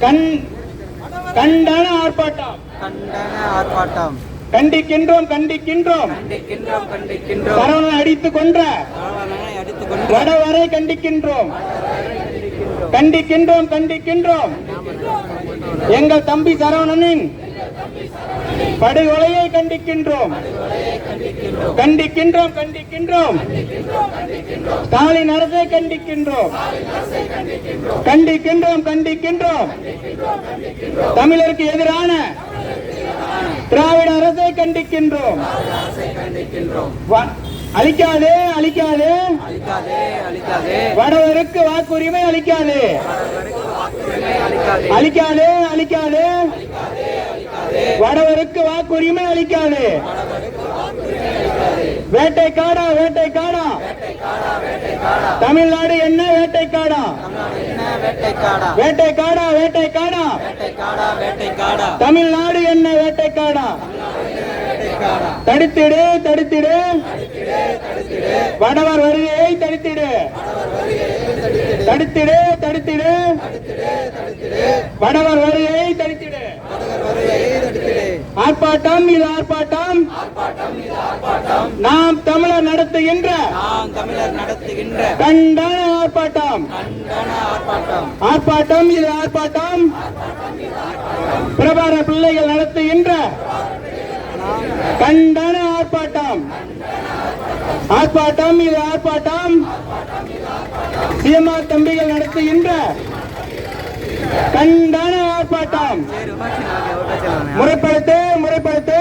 கண்டன ஆர்ப்பாட்டம் கண்டிக்கின்றோம் கண்டிக்கின்றோம் சரவணனை அடித்துக் கொன்ற வடவரை கண்டிக்கின்றோம் கண்டிக்கின்றோம் கண்டிக்கின்றோம் எங்கள் தம்பி சரவணனின் படுகொலையை கண்டிக்கின்றோம் கண்டிக்கின்றோம் கண்டிக்கின்றோம் ஸ்டாலின் அரசை கண்டிக்கின்றோம் கண்டிக்கின்றோம் கண்டிக்கின்றோம் தமிழருக்கு எதிரான திராவிட அரசை கண்டிக்கின்றோம் அளிக்காதே அளிக்காதே வடவருக்கு வாக்குரிமை அளிக்காதே அளிக்காதே அளிக்காதே வடவருக்கு வாக்குரிமை அளிக்காதே வேட்டைக்காடா வேட்டைக்காடா தமிழ்நாடு என்ன வேட்டைக்காடா வேட்டைக்காடா வேட்டைக்காடா தமிழ்நாடு என்ன வேட்டைக்காடா தடுத்திடு தடுத்திடு வடவர் வருகையை தடுத்திடு தடுத்திடு தடுத்திடு வடவர் வருகையை தடுத்திடு ஆர்ப்பாட்டம் இது ஆர்ப்பாட்டம் நாம் தமிழர் நடத்துகின்ற கண்டன ஆர்ப்பாட்டம் ஆர்ப்பாட்டம் இது ஆர்ப்பாட்டம் பிரபார பிள்ளைகள் நடத்துகின்ற கண்டன ஆர்ப்பாட்டம் ஆர்ப்பாட்டம் இது ஆர்ப்பாட்டம் சிஎம்ஆர் தம்பிகள் நடத்துகின்ற கண்டன ஆர்ப்பாட்டம் முறைப்படுத்து முறைப்படுத்து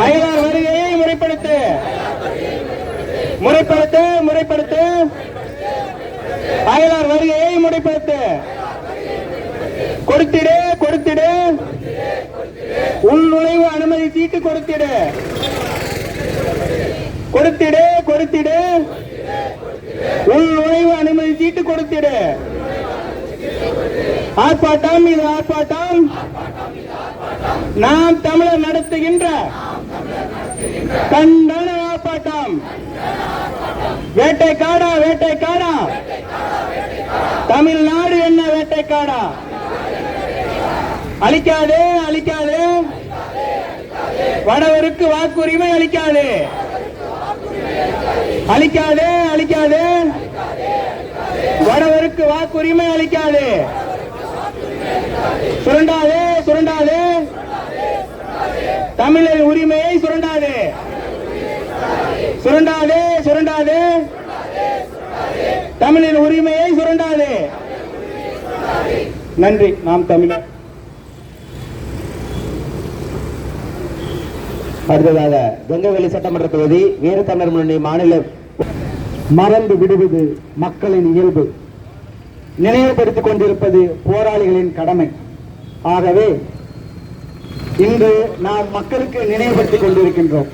அயலார் வருகையை முறைப்படுத்து முறைப்படுத்து முறைப்படுத்து அயலார் வருகையை முறைப்படுத்து கொடுத்திடு கொடுத்திடு உள்நுழைவு அனுமதி சீட்டு கொடுத்திடு கொடுத்திடு கொடுத்திடு உள்நுழைவு அனுமதி சீட்டு கொடுத்திடு ஆர்ப்பாட்டம் இது ஆர்ப்பாட்டம் நாம் தமிழர் நடத்துகின்ற கண்டன ஆர்ப்பாட்டம் வேட்டைக்காடா வேட்டைக்காடா தமிழ்நாடு என்ன வேட்டைக்காடா அளிக்காதே அளிக்காதே வடவருக்கு வாக்குரிமை அளிக்காதே அளிக்காதே அளிக்காதே வடவருக்கு வாக்குரிமை அளிக்காதே சுரண்டாதே சுரண்டாதே தமிழர் உரிமையை சுரண்டாதே சுரண்டாதே சுரண்டாதே தமிழின் உரிமையை சுரண்டாதே நன்றி. நாம் தமிழர். அடுத்ததாக கங்கவெளி சட்டமன்ற தொகுதி வீர தமிழர் முன்னணி மாநில மறந்து விடுவது மக்களின் இயல்பு, நினைவுபடுத்திக் கொண்டிருப்பது போராளிகளின் கடமை. ஆகவே இன்று நாம் மக்களுக்கு நினைவுபடுத்திக் கொண்டிருக்கின்றோம்.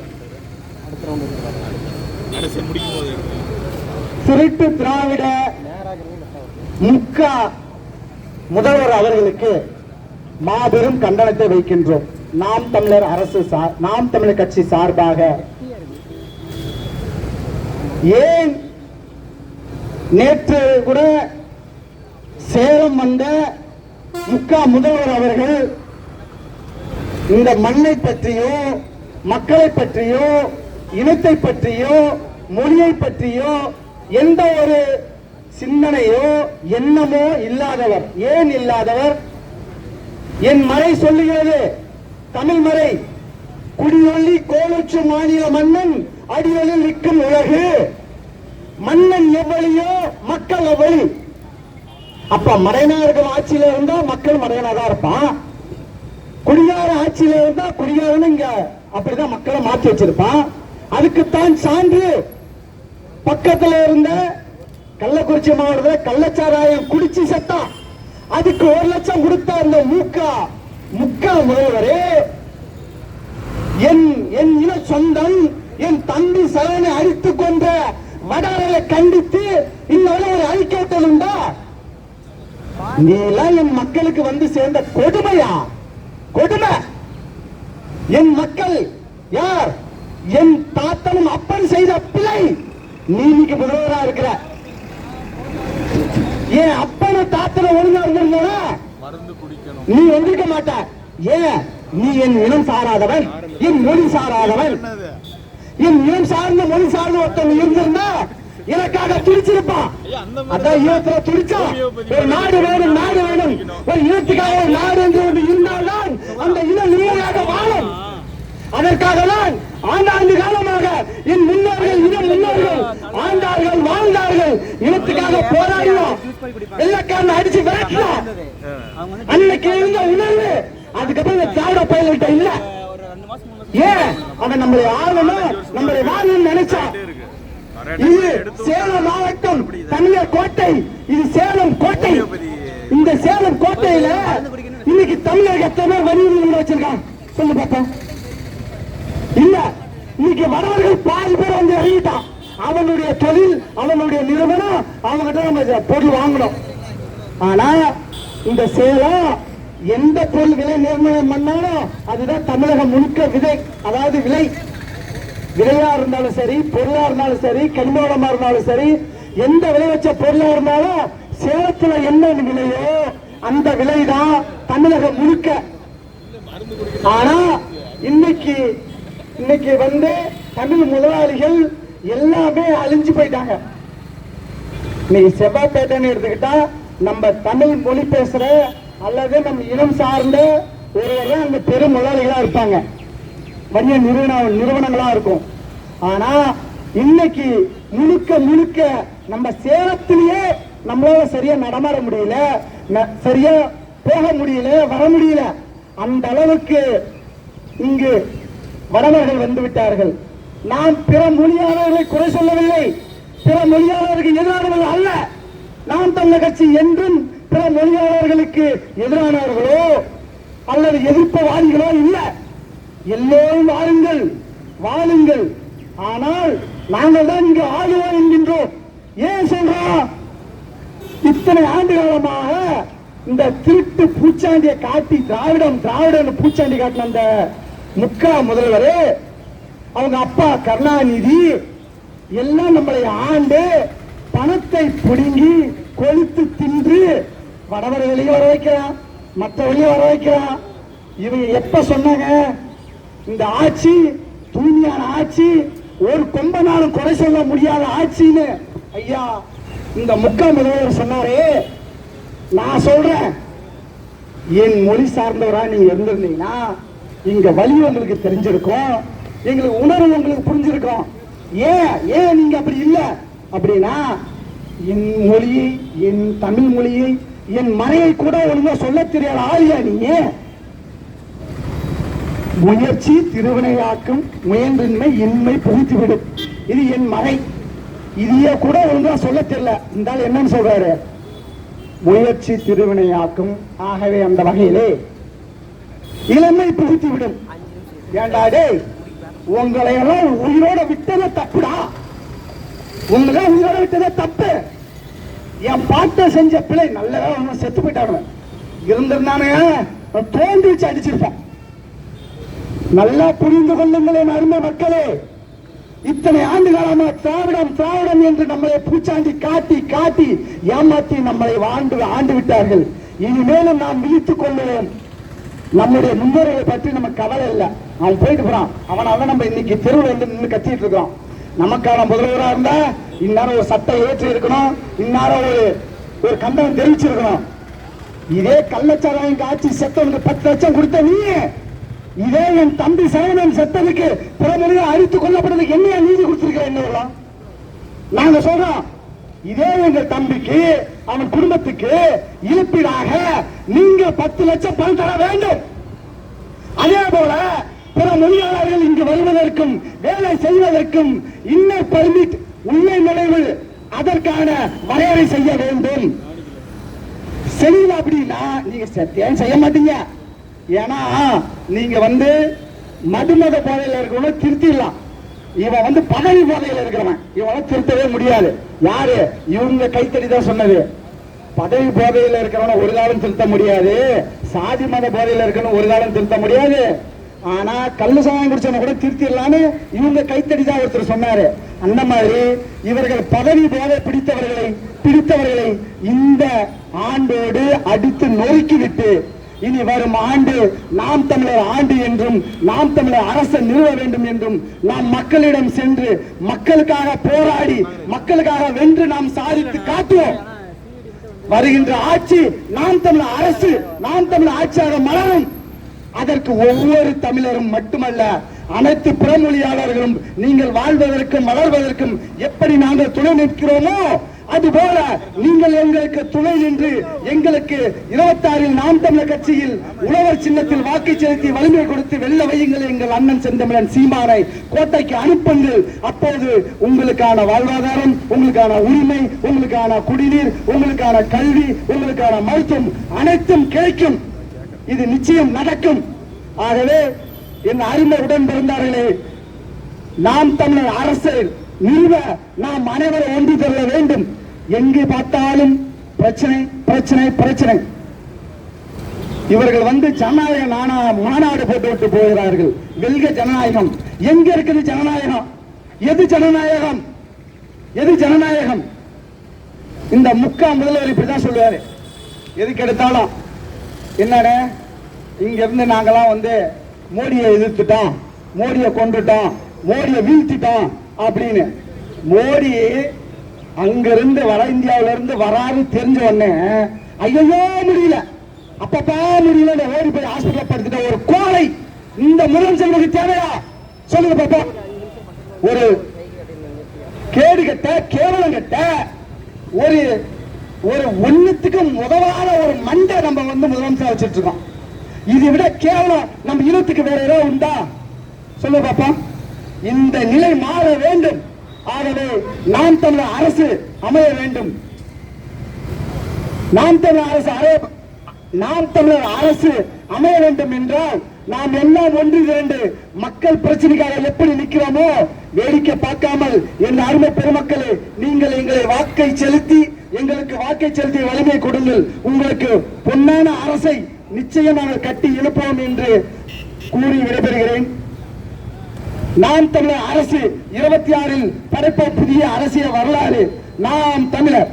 திருட்டு திராவிட முக்கா முதல்வர் அவர்களுக்கு மாபெரும் கண்டனத்தை வைக்கின்றோம். நாம் தமிழர் அரசு நாம் தமிழர் கட்சி சார்பாக ஏன் நேற்று கூட சேலம் வந்த முக்கா முதல்வர் அவர்கள் இந்த மண்ணை பற்றியோ மக்களை பற்றியோ இனத்தை பற்றியோ மொழியை பற்றியோ எந்த ஒரு சிந்தனையோ எண்ணமோ இல்லாதவர். ஏன் இல்லாதவர்? என் மறை சொல்லுகிறது, தமிழ் மறை, குடியொல்லி கோலச்சு மாநில மன்னன் அடிகளில் நிற்கும் உலகு, மன்னன் எவ்வளியோ மக்கள் எவ்வளி. அப்ப மறைநாயர்கள் ஆட்சியில இருந்தா மக்கள் மறையனாதான் இருப்பான், குடியார ஆட்சியில இருந்தா குடியாரன்னு இங்க அப்படிதான் மக்களை மாற்றி வச்சிருப்பான். அதுக்குத்தான் சான்று பக்கத்துல இருந்த கள்ளக்குறிச்சி மாவட்டத்தில் கள்ளச்சாராயம் குடிச்சு செத்தான், அதுக்கு 1 லட்சம் கொடுத்த அந்த முக்கா முதல்வரே, என் இன சொந்தம் என் தம்பி சரவணனை அடித்துக் கொன்ற வடவரை கண்டித்து இன்னொரு அறிக்கைட்டதுண்டா? நீ எல்லாம் என் மக்களுக்கு வந்து சேர்ந்த கொடுமையா? கொடுமை. என் மக்கள் யார்? என் தாத்தனும் அப்பன் செய்த பிழை. நீ இன்னைக்கு முதல்வரா இருக்கிற. ஏன் அப்பன தாத்தன ஒழுங்கா இருந்திருந்தா நீ வந்திருக்க மாட்ட. ஏன் நீ என் இனம் சாராதவன், என் மொழி சாராதவன், என் இனம் சார்ந்த மொழி சார்ந்த ஒருத்தன் இருந்திருந்தா எனக்காக துடிச்சிருப்பான். அதான் ஈழத்துல துடிச்சா ஒரு நாடு வேணும், நாடு வேணும், ஒரு இனத்துக்காக ஒரு நாடு என்று ஒன்று இருந்தால்தான் அந்த இனம் நிலையாக வாழும். அதற்காக தான் ஆண்டாண்டு காலமாக என் முன்னோர்கள், இன முன்னோர்கள் ஆண்டார்கள், வாழ்ந்தார்கள், இனத்துக்காக போராடினோம், வெள்ளக்காரன் அடிச்சு விரட்டினோம். அன்னைக்கு இருந்த உணர்வு அதுக்கப்புறம் இந்த திராவிட பயல்கிட்ட இல்ல. ஏன் அவன் நம்மளை ஆளணும், நம்மளை வாழணும்னு நினைச்சா. இது சேலம் மாவட்டம் தமிழர் கோட்டை, இது சேலம் கோட்டை. இந்த சேலம் கோட்டையில இன்னைக்கு தமிழர்கள் எத்தனை பேர் வரி வச்சிருக்காங்க சொல்லு பார்த்தோம். இல்ல, இன்னைக்கு வடவர்கள் பாதி பேர் வந்து இறங்கிட்டான். அவனுடைய தொழில், அவனுடைய நிறுவனம், அவங்ககிட்ட நம்ம பொருள் வாங்கணும். ஆனா இந்த சேலம் எந்த பொருள் விலை நிர்ணயம் பண்ணாலும் அதுதான் தமிழகம் முழுக்க விதை, அதாவது விலை. விலையா இருந்தாலும் சரி, பொருளா இருந்தாலும் சரி, கனிமவளமா இருந்தாலும் சரி, எந்த விலை வச்ச பொருளா இருந்தாலும் சேலத்துல என்ன விலையோ அந்த விலைதான் தமிழகம் முழுக்க. ஆனா இன்னைக்கு வந்து தமிழ் முதலாளிகள் எல்லாமே அழிஞ்சு போயிட்டாங்க. இன்னைக்கு செவ்வாய்ப்பேட்டைன்னு எடுத்துக்கிட்டா நம்ம தமிழ் மொழி பேசுற அல்லது நம்ம இனம் சார்ந்த ஒருவர் தான் அந்த பெரும் முதலாளிகளா இருப்பாங்க, வணிக நிறுவனங்களா இருக்கும். ஆனா இன்னைக்கு முழுக்க நம்ம சேலத்திலேயே நம்மளால சரியா நடமாட முடியல, சரியா போக முடியல, வர முடியல. அந்த அளவுக்கு இங்கு வடவர்கள் வந்து விட்டார்கள். நாம் பிற மொழியாளர்களை குறை சொல்லவில்லை, பிற மொழியாளர்களுக்கு எதிரானவர்கள் அல்ல. நாம் தமிழர் கட்சி என்றும் பிற மொழியாளர்களுக்கு எதிரானவர்களோ அல்லது எதிர்ப்பவாதிகளோ இல்ல. எல்லோரும் வாருங்கள், வாழுங்கள். ஆனால் நாங்கள் தான் இங்கு ஆளுவோம் என்கின்றோம். ஏன் சொல்றோம்? இத்தனை ஆண்டு காலமாக இந்த திருட்டு பூச்சாண்டியை காட்டி திராவிடம் பூச்சாண்டி காட்டின அந்த முக்கா முதல்வர், அவங்க அப்பா கருணாநிதி எல்லாம் நம்மளை ஆண்டு பணத்தை பிடுங்கி கொழுத்து தின்று வடவர்களையும் வர வைக்கிறான், மற்றவர்களையும் வர வைக்கிறான். இவங்க எப்ப சொன்னாங்க இந்த ஆட்சி தூய்மையான ஆட்சி, ஒரு கொம்பனாலும் குறை சொல்ல முடியாத ஆட்சின்னு? ஐயா, இந்த முக்கா முதல்வர் சொன்னாரே, நான் சொல்றேன், என் மொழி சார்ந்தவரா நீங்க இருந்திருந்தீங்கன்னா இங்க வழி உங்களுக்கு தெரிஞ்சிருக்கும், எங்களுக்கு உணர்வு உங்களுக்கு புரிஞ்சிருக்கும். ஏன் நீங்க அப்படி இல்ல அப்படின்னா, என் மொழியை, என் தமிழ் மொழியை, என் மறையை கூட ஒழுங்கா சொல்ல தெரியாத ஆளியா நீங்க? முயற்சி திருவினையாக்கும், முயன்றின்மை இன்மை புகுத்திவிடும். இது என் மறை, இதையே கூட ஒழுங்கா சொல்ல தெரியல. இந்த என்னன்னு சொல்றாரு? முயற்சி திருவினையாக்கும். ஆகவே அந்த வகையிலே இளமை புகுத்திவிடும். ஏண்டா டேய், உங்களை எல்லாம் உயிரோட விட்டதே தப்புடா, உங்களை உயிரோட விட்டதே தப்பு. என் பாட்டை செஞ்ச பிள்ளை நல்ல செத்து போயிட்டாங்க, இருந்திருந்தானே தோண்டி வச்சு அடிச்சிருப்பான். நல்லா புரிந்து கொள்ளுங்களேன் அருமை மக்களே. இத்தனை ஆண்டு காலமா திராவிடம் என்று நம்மளை பூச்சாண்டி காட்டி ஏமாற்றி நம்மளை ஆண்டு விட்டார்கள். இனிமேலும் நாம் விழித்துக் கொள்ளுவோம். நம்முடைய முன்னோர்களை பற்றி நம்ம கவலை இல்லை. அவன் போயிட்டு போறான், அவனால நம்ம இன்னைக்கு தெருவில் வந்து நின்று கத்திட்டு இருக்கோம். நமக்கான முதல்வராக இருந்தா இந்நேரம் ஒரு சட்டம் ஏற்றி இருக்கணும், இந்நேரம் ஒரு கண்டனம் தெரிவிச்சிருக்கணும். இதே கள்ளச்சாராயம் காட்சி செத்தவனுக்கு 10 லட்சம் கொடுத்த நீ, இதே என் தம்பி சரவணன் செத்ததுக்கு பிறமொழியை அழித்துக் கொல்லப்பட்டதுக்கு என்ன நீதி கொடுத்திருக்கிற? என்ன நாங்க சொல்றோம், இதே எங்கள் தம்பிக்கு அவன் குடும்பத்துக்கு இழப்பீடாக நீங்க 10 லட்சம் பணம் தர வேண்டும். அதே போல பிற மொழியாளர்கள் இங்கு வருவதற்கும் வேலை செய்வதற்கும் இன்னர் பர்மிட், உண்மை நுழைவு, அதற்கான வரையறை செய்ய வேண்டும். செய்யல அப்படின்னா நீங்க சத்தியம் செய்ய மாட்டீங்க. ஏன்னா நீங்க வந்து மதுமத போதையில் இருக்கிறவங்க திருத்திடலாம், இவன் வந்து பதவி போதையில் இருக்கிறவன், இவனை திருத்தவே முடியாது. யாரு? இவங்க கைத்தறி தான் சொன்னது. பதவி போதையில் இருக்கிறவன ஒரு காலம் திருத்த முடியாது, சாதி மத போதையில் இருக்கணும் ஒரு காலம் திருத்த முடியாது, ஆனா கள்ளு சாயம் குடிச்சவன கூட திருத்திடலான்னு இவங்க கைத்தடிதான் ஒருத்தர் சொன்னாரு. அந்த மாதிரி இவர்கள் பதவி போதை பிடித்தவர்களை இந்த ஆண்டோடு அடித்து நொறுக்கி விட்டு இனி வரும் ஆண்டு நாம் தமிழர் ஆண்டு என்றும் நாம் தமிழர் அரசை நிறுவ வேண்டும் என்றும் நாம் மக்களிடம் சென்று மக்களுக்காக போராடி மக்களுக்காக வென்று நாம் சாதித்து காட்டுவோம். வருகின்ற ஆட்சி நாம் தமிழர் அரசு நாம் தமிழர் ஆட்சியாக மலரும். அதற்கு ஒவ்வொரு தமிழரும் மட்டுமல்ல, அனைத்து பிறமொழியாளர்களும் நீங்கள் வாழ்வதற்கும் வளர்வதற்கும் எப்படி நாங்கள் துணை நிற்கிறோமோ அதுபோல நீங்கள் எங்களுக்கு துணை நின்று எங்களுக்கு 26 நாம் தமிழர் கட்சியில் உழவர் சின்னத்தில் வாக்கு செலுத்தி வலிமை கொடுத்து வெல்ல வையுங்கள். எங்கள் அண்ணன் செந்தமிழன் சீமானை கோட்டைக்கு அனுப்புங்கள். அப்போது உங்களுக்கான வாழ்வாதாரம், உங்களுக்கான உரிமை, உங்களுக்கான குடிநீர், உங்களுக்கான கல்வி, உங்களுக்கான மருத்துவம் அனைத்தும் கிடைக்கும். இது நிச்சயம் நடக்கும். ஆகவே என் அருமை உடன் பிறந்தார்களே, நாம் தமிழர் அரசு நிறுவ நாம் அனைவரும் ஒன்று தர வேண்டும். எங்கே பார்த்தாலும் பிரச்சனை பிரச்சனை பிரச்சனை. இவர்கள் வந்து ஜனநாயக மாநாடு போட்டு போகிறார்கள். வெல்க ஜனநாயகம். எங்க இருக்குது ஜனநாயகம்? எது ஜனநாயகம்? எது ஜனநாயகம்? இந்த முதல்வர் இப்படிதான் சொல்லுவாரு. எதுக்கு எடுத்தாலும் என்னட இங்க இருந்து நாங்கெல்லாம் வந்து மோடியை எதிர்த்துட்டோம், மோடியை கொண்டுட்டோம், மோடியை வீழ்த்திட்டோம் அப்படின்னு. மோடி அங்கிருந்து வட இந்தியாவில இருந்து வராது தெரிஞ்ச உடனே ஐயோ முடியல, அப்பப்பா முடியல, ஓடி போய் ஹாஸ்பிட்டல் படுத்துட்ட ஒரு கோலை இந்த முதலமைச்சருக்கு தேவையா? சொல்லுங்க பாப்பா. ஒரு கேடு கட்ட கேவலம் கட்ட ஒரு ஒண்ணுத்துக்கு முதலான ஒரு மண்டை நம்ம வந்து முதலமைச்சர் வச்சிட்டு இருக்கோம். இதை விட கேவலம் நம்ம இனத்துக்கு வேற ஏதாவது உண்டா? சொல்லு பாப்பா. இந்த நிலை மாற வேண்டும். ஆகவே நாம் தமிழர் அரசு அமைய வேண்டும். நாம் தமிழர் அரசு அமைய வேண்டும் என்றால் நாம் எல்லாம் ஒன்று திரண்டு மக்கள் பிரச்சனைக்காக எப்படி நிற்கிறோமோ வேடிக்கை பார்க்காமல் என் அருமை பெருமக்களே, நீங்கள் எங்களை வாக்கை செலுத்தி வலிமை கொடுங்கள். உங்களுக்கு பொன்னான அரசை நிச்சயம் நாங்கள் கட்டி எழுப்போம் என்று கூறி விடைபெறுகிறேன். நாம் தமிழர் அரசு 26 படைப்ப புதிய அரசியல் வரலாறு. நாம் தமிழர்.